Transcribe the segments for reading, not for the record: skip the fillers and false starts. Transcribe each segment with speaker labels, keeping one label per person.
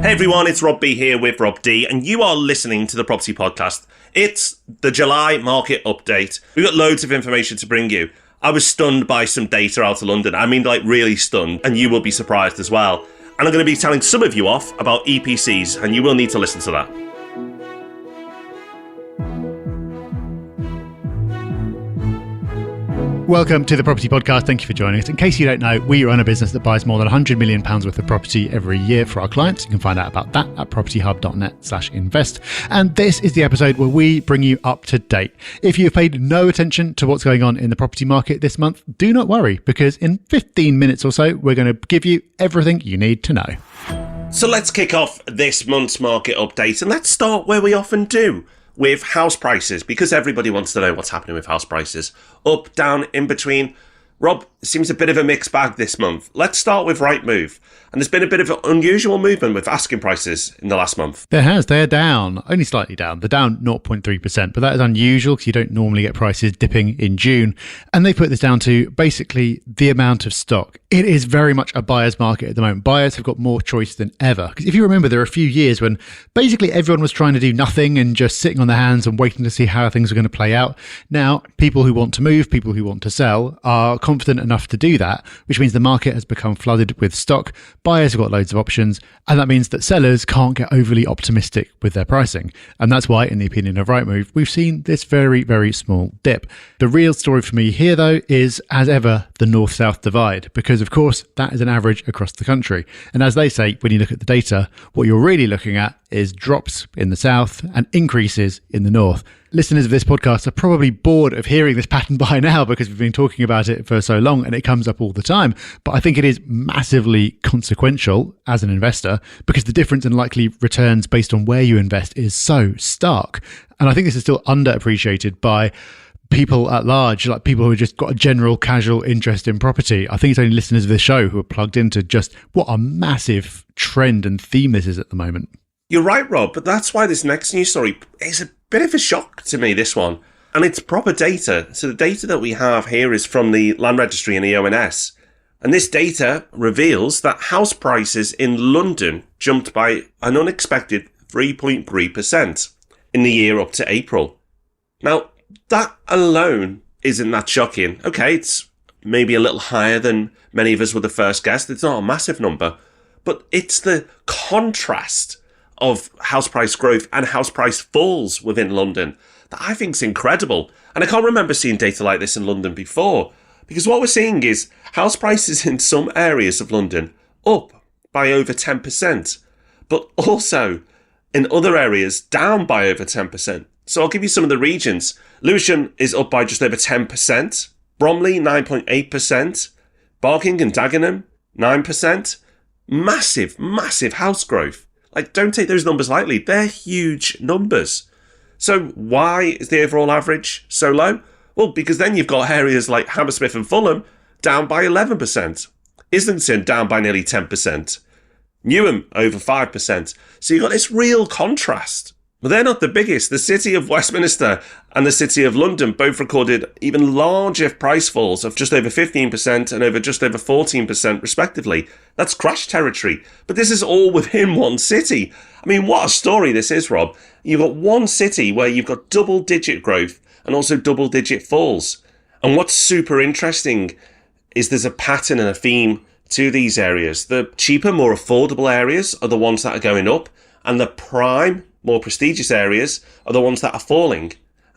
Speaker 1: Hey everyone, it's Rob B here with Rob D, and you are listening to the Property Podcast. It's the July market update. We've got loads of information to bring you. I was stunned by some data out of London. I mean, like, really stunned, and you will be surprised as well. And I'm going to be telling some of you off about EPCs, and you will need to listen to that.
Speaker 2: Welcome to the Property Podcast. Thank you for joining us. In case you don't know, we run a business that buys more than £100 million worth of property every year for our clients. You can find out about that at propertyhub.net/invest. And this is the episode where we bring you up to date. If you've paid no attention to what's going on in the property market this month, do not worry, because in 15 minutes or so, we're going to give you everything you need to know.
Speaker 1: So let's kick off this month's market update, and let's start where we often do, with house prices, because everybody wants to know what's happening with house prices. Up, down, in between. Rob, it seems a bit of a mixed bag this month. Let's start with Rightmove. And there's been a bit of an unusual movement with asking prices in the last month.
Speaker 2: There has. They're down, only slightly down. They're down 0.3%, but that is unusual because you don't normally get prices dipping in June. And they put this down to basically the amount of stock. It is very much a buyer's market at the moment. Buyers have got more choice than ever. Because if you remember, there were a few years when basically everyone was trying to do nothing and just sitting on their hands and waiting to see how things are going to play out. Now, people who want to move, people who want to sell are confident enough to do that, which means the market has become flooded with stock. Buyers have got loads of options, and that means that sellers can't get overly optimistic with their pricing. And that's why, in the opinion of Rightmove, we've seen this very, very small dip. The real story for me here, though, is, as ever, the north-south divide, because, of course, that is an average across the country. And as they say, when you look at the data, what you're really looking at is drops in the south and increases in the north. Listeners of this podcast are probably bored of hearing this pattern by now because we've been talking about it for so long and it comes up all the time. But I think it is massively consequential as an investor because the difference in likely returns based on where you invest is so stark. And I think this is still underappreciated by people at large, like people who have just got a general casual interest in property. I think it's only listeners of this show who are plugged into just what a massive trend and theme this is at the moment.
Speaker 1: You're right, Rob, but that's why this next news story is a bit of a shock to me, this one. And it's proper data. So the data that we have here is from the Land Registry and the ONS. And this data reveals that house prices in London jumped by an unexpected 3.3% in the year up to April. Now, that alone isn't that shocking. Okay, it's maybe a little higher than many of us would have first guessed. It's not a massive number, but it's the contrast of house price growth and house price falls within London that I think is incredible. And I can't remember seeing data like this in London before, because what we're seeing is house prices in some areas of London up by over 10%, but also in other areas down by over 10%. So I'll give you some of the regions. Lewisham is up by just over 10%, Bromley 9.8%, Barking and Dagenham 9%. Massive, massive house growth. Like, don't take those numbers lightly. They're huge numbers. So why is the overall average so low? Well, because then you've got areas like Hammersmith and Fulham down by 11%. Islington down by nearly 10%. Newham over 5%. So you've got this real contrast. But they're not the biggest. The City of Westminster and the City of London both recorded even larger price falls of just over 15% and over just over 14% respectively. That's crash territory. But this is all within one city. I mean, what a story this is, Rob. You've got one city where you've got double-digit growth and also double-digit falls. And what's super interesting is there's a pattern and a theme to these areas. The cheaper, more affordable areas are the ones that are going up, and the prime, more prestigious areas are the ones that are falling.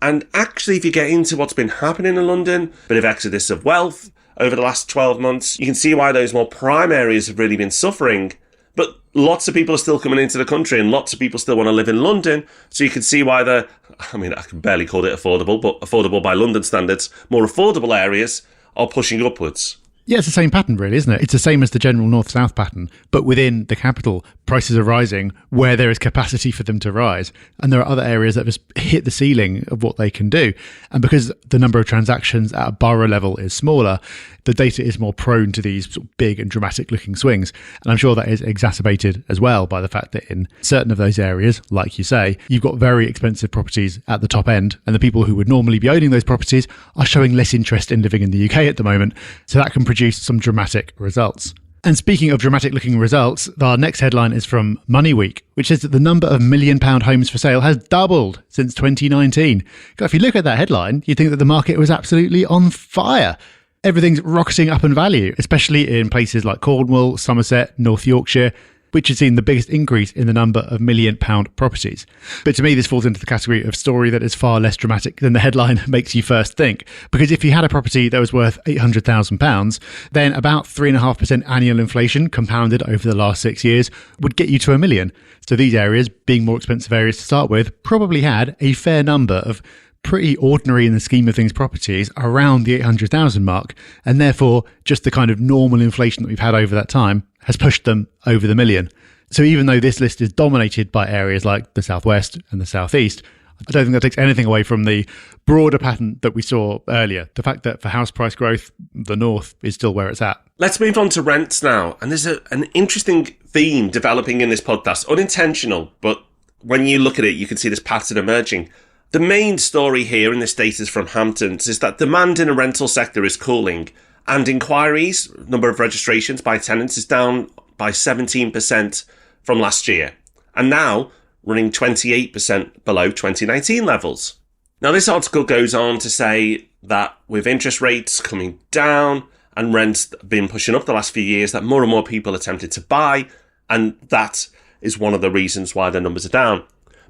Speaker 1: And actually, if you get into what's been happening in London, a bit of exodus of wealth over the last 12 months, you can see why those more prime areas have really been suffering. But lots of people are still coming into the country and lots of people still want to live in London. So you can see why I can barely call it affordable, but affordable by London standards, more affordable areas are pushing upwards.
Speaker 2: Yeah, it's the same pattern really, isn't it? It's the same as the general north-south pattern, but within the capital, prices are rising where there is capacity for them to rise. And there are other areas that just hit the ceiling of what they can do. And because the number of transactions at a borough level is smaller, the data is more prone to these sort of big and dramatic looking swings. And I'm sure that is exacerbated as well by the fact that in certain of those areas, like you say, you've got very expensive properties at the top end, and the people who would normally be owning those properties are showing less interest in living in the UK at the moment. So that can produce some dramatic results. And speaking of dramatic looking results, our next headline is from Money Week, which says that the number of £1 million homes for sale has doubled since 2019. God, if you look at that headline, you'd think that the market was absolutely on fire. Everything's rocketing up in value, especially in places like Cornwall, Somerset, North Yorkshire, which has seen the biggest increase in the number of £1 million properties. But to me, this falls into the category of story that is far less dramatic than the headline makes you first think. Because if you had a property that was worth £800,000, then about 3.5% annual inflation compounded over the last 6 years would get you to £1 million. So these areas, being more expensive areas to start with, probably had a fair number of pretty ordinary in the scheme of things properties around the 800,000 mark, and therefore just the kind of normal inflation that we've had over that time has pushed them over the million. So even though this list is dominated by areas like the southwest and the southeast, I don't think that takes anything away from the broader pattern that we saw earlier. The fact that for house price growth, the north is still where it's at.
Speaker 1: Let's move on to rents now. And there's an interesting theme developing in this podcast, unintentional, but when you look at it, you can see this pattern emerging. The main story here in this data is from Hamptons is that demand in the rental sector is cooling, and inquiries, number of registrations by tenants, is down by 17% from last year, and now running 28% below 2019 levels. Now, this article goes on to say that with interest rates coming down and rents been pushing up the last few years, that more and more people are tempted to buy, and that is one of the reasons why the numbers are down.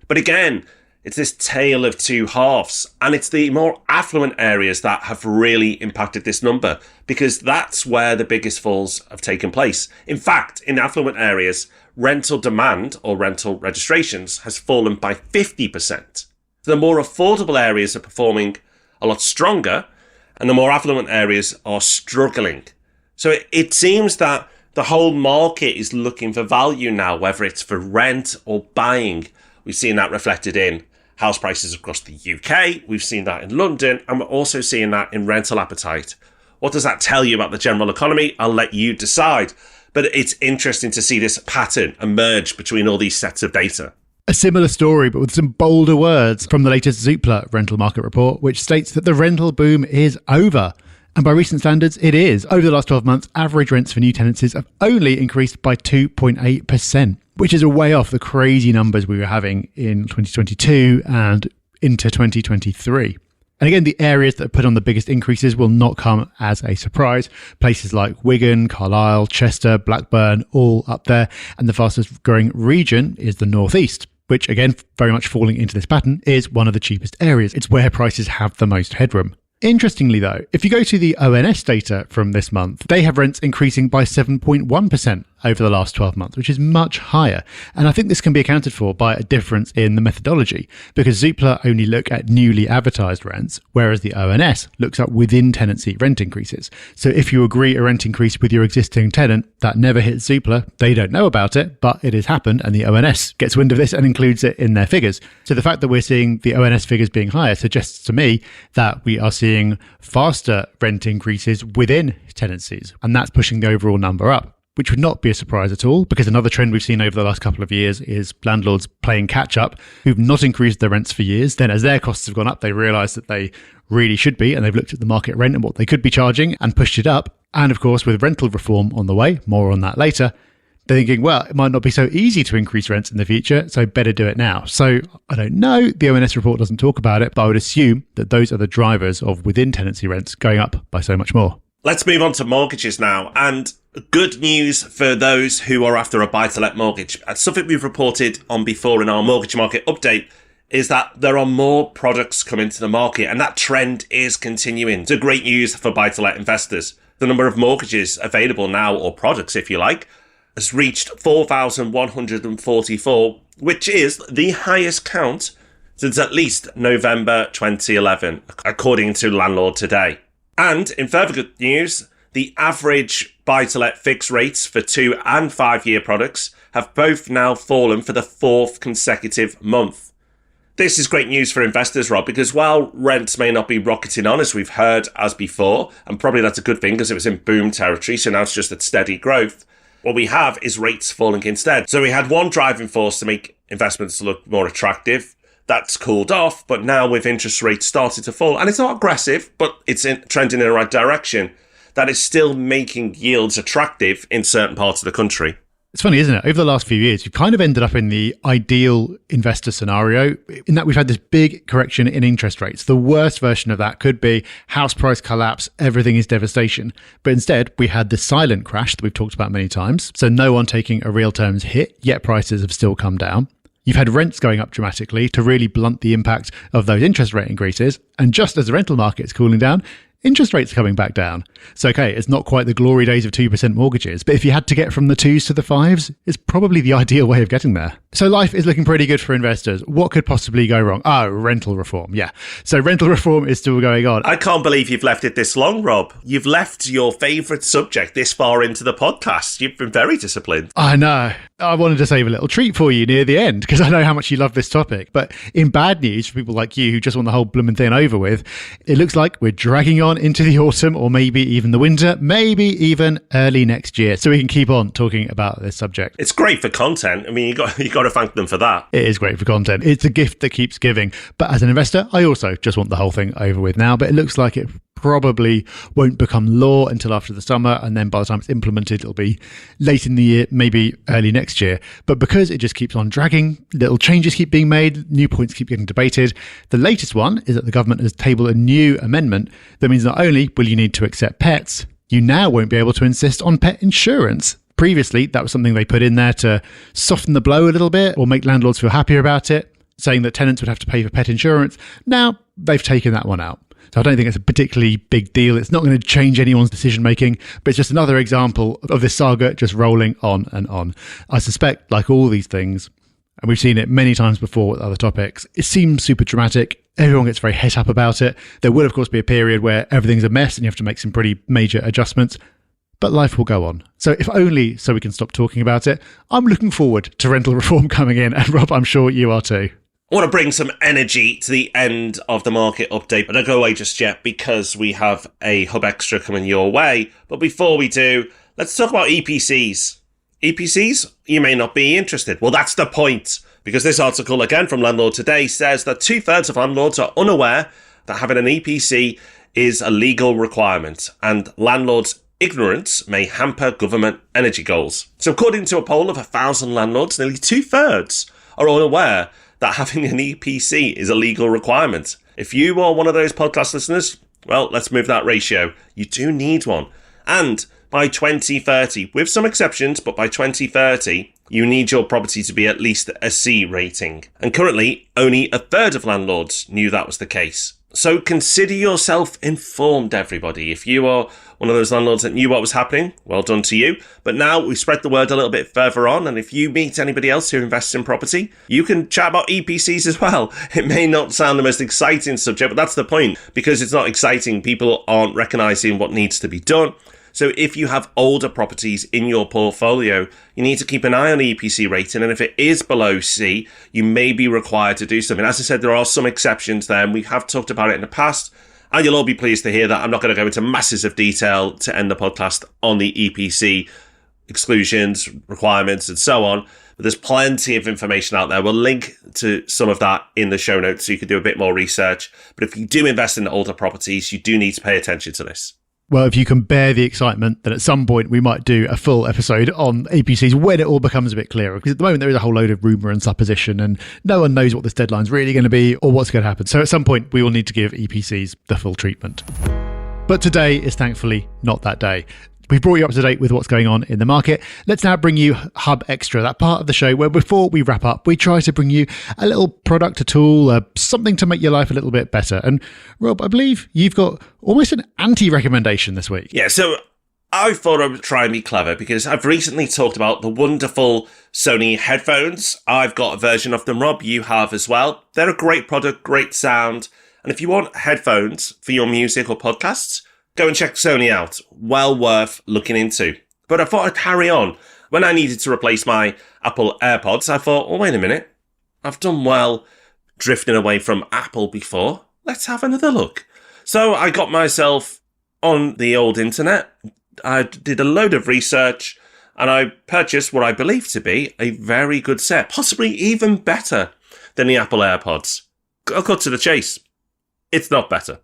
Speaker 1: But again, it's this tale of two halves, and it's the more affluent areas that have really impacted this number, because that's where the biggest falls have taken place. In fact, in affluent areas, rental demand or rental registrations has fallen by 50%. The more affordable areas are performing a lot stronger, and the more affluent areas are struggling. So it seems that the whole market is looking for value now, whether it's for rent or buying. We've seen that reflected in house prices across the UK. We've seen that in London, and we're also seeing that in rental appetite. What does that tell you about the general economy? I'll let you decide. But it's interesting to see this pattern emerge between all these sets of data.
Speaker 2: A similar story, but with some bolder words from the latest Zoopla rental market report, which states that the rental boom is over. And by recent standards, it is. Over the last 12 months, average rents for new tenancies have only increased by 2.8%. Which is a way off the crazy numbers we were having in 2022 and into 2023. And again, the areas that put on the biggest increases will not come as a surprise. Places like Wigan, Carlisle, Chester, Blackburn, all up there. And the fastest growing region is the northeast, which again, very much falling into this pattern, is one of the cheapest areas. It's where prices have the most headroom. Interestingly, though, if you go to the ONS data from this month, they have rents increasing by 7.1% over the last 12 months, which is much higher. And I think this can be accounted for by a difference in the methodology, because Zoopla only look at newly advertised rents, whereas the ONS looks at within tenancy rent increases. So if you agree a rent increase with your existing tenant, that never hits Zoopla. They don't know about it, but it has happened, and the ONS gets wind of this and includes it in their figures. So the fact that we're seeing the ONS figures being higher suggests to me that we are seeing faster rent increases within tenancies, and that's pushing the overall number up, which would not be a surprise at all, because another trend we've seen over the last couple of years is landlords playing catch up who've not increased their rents for years. Then as their costs have gone up, they realise that they really should be, and they've looked at the market rent and what they could be charging and pushed it up. And of course, with rental reform on the way, more on that later, they're thinking, well, it might not be so easy to increase rents in the future, so better do it now. So I don't know, the ONS report doesn't talk about it, but I would assume that those are the drivers of within tenancy rents going up by so much more.
Speaker 1: Let's move on to mortgages now. And good news for those who are after a buy-to-let mortgage. Something we've reported on before in our mortgage market update is that there are more products coming to the market, and that trend is continuing. It's great news for buy-to-let investors. The number of mortgages available now, or products if you like, has reached 4,144, which is the highest count since at least November 2011, according to Landlord Today. And in further good news, the average buy-to-let fixed rates for 2 and 5 year products have both now fallen for the 4th consecutive month. This is great news for investors, Rob, because while rents may not be rocketing on as we've heard as before, and probably that's a good thing because it was in boom territory, so now it's just at steady growth, what we have is rates falling instead. So we had one driving force to make investments look more attractive. That's cooled off, but now with interest rates starting to fall, and it's not aggressive, but it's trending in the right direction, that is still making yields attractive in certain parts of the country.
Speaker 2: It's funny, isn't it? Over the last few years, we've kind of ended up in the ideal investor scenario in that we've had this big correction in interest rates. The worst version of that could be house price collapse, everything is devastation. But instead, we had the silent crash that we've talked about many times. So no one taking a real terms hit, yet prices have still come down. You've had rents going up dramatically to really blunt the impact of those interest rate increases. And just as the rental market is cooling down, interest rates are coming back down. So, okay, it's not quite the glory days of 2% mortgages, but if you had to get from the 2s to the 5s, it's probably the ideal way of getting there. So life is looking pretty good for investors. What could possibly go wrong? Oh, rental reform. Yeah. So rental reform is still going on.
Speaker 1: I can't believe you've left it this long, Rob. You've left your favourite subject this far into the podcast. You've been very disciplined.
Speaker 2: I know. I wanted to save a little treat for you near the end because I know how much you love this topic. But in bad news for people like you who just want the whole blooming thing over with, it looks like we're dragging on into the autumn or maybe even the winter, maybe even early next year. So we can keep on talking about this subject.
Speaker 1: It's great for content. I mean, you got to thank them for that.
Speaker 2: It is great for content. It's a gift that keeps giving. But as an investor, I also just want the whole thing over with now. But it looks like it probably won't become law until after the summer. And then by the time it's implemented, it'll be late in the year, maybe early next year. But because it just keeps on dragging, little changes keep being made, new points keep getting debated. The latest one is that the government has tabled a new amendment that means not only will you need to accept pets, you now won't be able to insist on pet insurance. Previously, that was something they put in there to soften the blow a little bit or make landlords feel happier about it, saying that tenants would have to pay for pet insurance. Now, they've taken that one out. So I don't think it's a particularly big deal. It's not going to change anyone's decision making, but it's just another example of this saga just rolling on and on. I suspect, like all these things, and we've seen it many times before with other topics, it seems super dramatic. Everyone gets very het up about it. There will, of course, be a period where everything's a mess and you have to make some pretty major adjustments. But life will go on. So if only so we can stop talking about it, I'm looking forward to rental reform coming in. And Rob, I'm sure you are too.
Speaker 1: I want to bring some energy to the end of the market update, but don't go away just yet because we have a Hub Extra coming your way. But before we do, let's talk about EPCs. EPCs? You may not be interested. Well, that's the point, because this article, again from Landlord Today, says that 2/3 of landlords are unaware that having an EPC is a legal requirement, and landlords' ignorance may hamper government energy goals. So according to a poll of 1,000 landlords, nearly 2/3 are unaware that having an EPC is a legal requirement. If you are one of those podcast listeners, well, let's move that ratio. You do need one. And by 2030, with some exceptions, but by 2030, you need your property to be at least a C rating. And currently, only 1/3 of landlords knew that was the case. So consider yourself informed, everybody. If you are one of those landlords that knew what was happening, well done to you. But now we've spread the word a little bit further on, and if you meet anybody else who invests in property, you can chat about EPCs as well. It may not sound the most exciting subject, but that's the point. Because it's not exciting, people aren't recognising what needs to be done. So if you have older properties in your portfolio, you need to keep an eye on the EPC rating. And if it is below C, you may be required to do something. As I said, there are some exceptions there, and we have talked about it in the past. And you'll all be pleased to hear that I'm not going to go into masses of detail to end the podcast on the EPC exclusions, requirements, and so on. But there's plenty of information out there. We'll link to some of that in the show notes so you can do a bit more research. But if you do invest in older properties, you do need to pay attention to this.
Speaker 2: Well, if you can bear the excitement, then at some point we might do a full episode on EPCs when it all becomes a bit clearer. Because at the moment there is a whole load of rumour and supposition and no one knows what this deadline's really going to be or what's going to happen. So at some point we will need to give EPCs the full treatment. But today is thankfully not that day. We've brought you up to date with what's going on in the market. Let's now bring you Hub Extra, that part of the show where before we wrap up, we try to bring you a little product, a tool, something to make your life a little bit better. And Rob, I believe you've got almost an anti-recommendation this week.
Speaker 1: Yeah, so I thought I would try and be clever because I've recently talked about the wonderful Sony headphones. I've got a version of them, Rob. You have as well. They're a great product, great sound. And if you want headphones for your music or podcasts, go and check Sony out. Well worth looking into. But I thought I'd carry on. When I needed to replace my Apple AirPods, I thought, oh, wait a minute. I've done well drifting away from Apple before. Let's have another look. So I got myself on the old internet. I did a load of research and I purchased what I believe to be a very good set, possibly even better than the Apple AirPods. I'll cut to the chase. It's not better.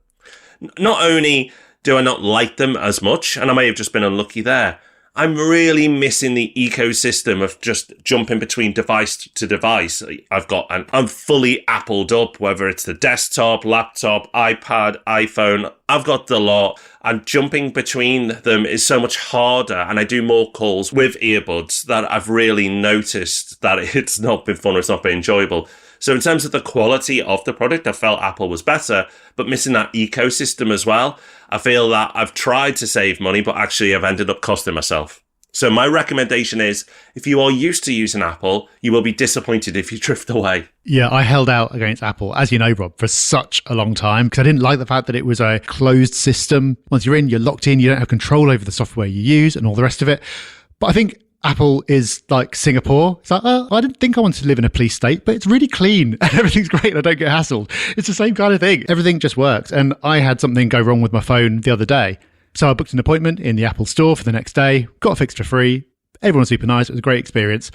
Speaker 1: Not only Do I not like them as much? And I may have just been unlucky there. I'm really missing the ecosystem of just jumping between device to device. I'm fully Appled up, whether it's the desktop, laptop, iPad, iPhone. I've got the lot, and jumping between them is so much harder. And I do more calls with earbuds that I've really noticed that it's not been fun, or it's not been enjoyable. So in terms of the quality of the product, I felt Apple was better, but missing that ecosystem as well. I feel that I've tried to save money, but actually I've ended up costing myself. So my recommendation is, if you are used to using Apple, you will be disappointed if you drift away.
Speaker 2: Yeah, I held out against Apple, as you know, Rob, for such a long time because I didn't like the fact that it was a closed system. Once you're in, you're locked in, you don't have control over the software you use and all the rest of it. But I think Apple is like Singapore. It's like, I didn't think I wanted to live in a police state, but it's really clean and everything's great and I don't get hassled. It's the same kind of thing. Everything just works. And I had something go wrong with my phone the other day. So I booked an appointment in the Apple store for the next day, got it fixed for free. Everyone was super nice. It was a great experience.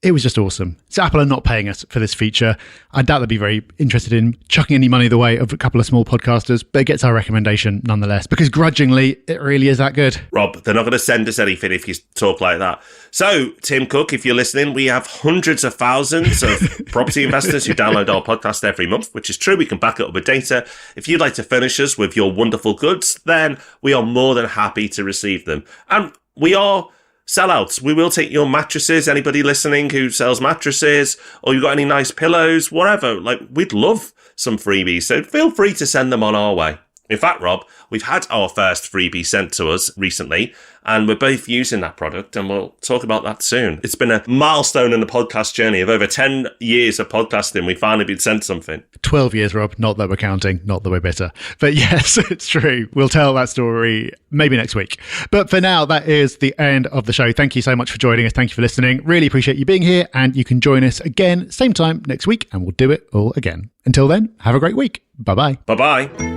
Speaker 2: It was just awesome. So Apple are not paying us for this feature. I doubt they'd be very interested in chucking any money the way of a couple of small podcasters, but it gets our recommendation nonetheless, because grudgingly, it really is that good.
Speaker 1: Rob, they're not going to send us anything if you talk like that. So, Tim Cook, if you're listening, we have hundreds of thousands of property investors who download our podcast every month, which is true. We can back it up with data. If you'd like to furnish us with your wonderful goods, then we are more than happy to receive them. And we are sellouts. We will take your mattresses. Anybody listening who sells mattresses, or you got any nice pillows, whatever. Like, we'd love some freebies. So feel free to send them on our way. In fact, Rob, we've had our first freebie sent to us recently, and we're both using that product, and we'll talk about that soon. It's been a milestone in the podcast journey of over 10 years of podcasting. We've finally been sent something.
Speaker 2: 12 years, Rob. Not that we're counting, not that we're bitter. But yes, it's true. We'll tell that story maybe next week. But for now, that is the end of the show. Thank you so much for joining us. Thank you for listening. Really appreciate you being here, and you can join us again, same time next week, and we'll do it all again. Until then, have a great week. Bye-bye.
Speaker 1: Bye-bye.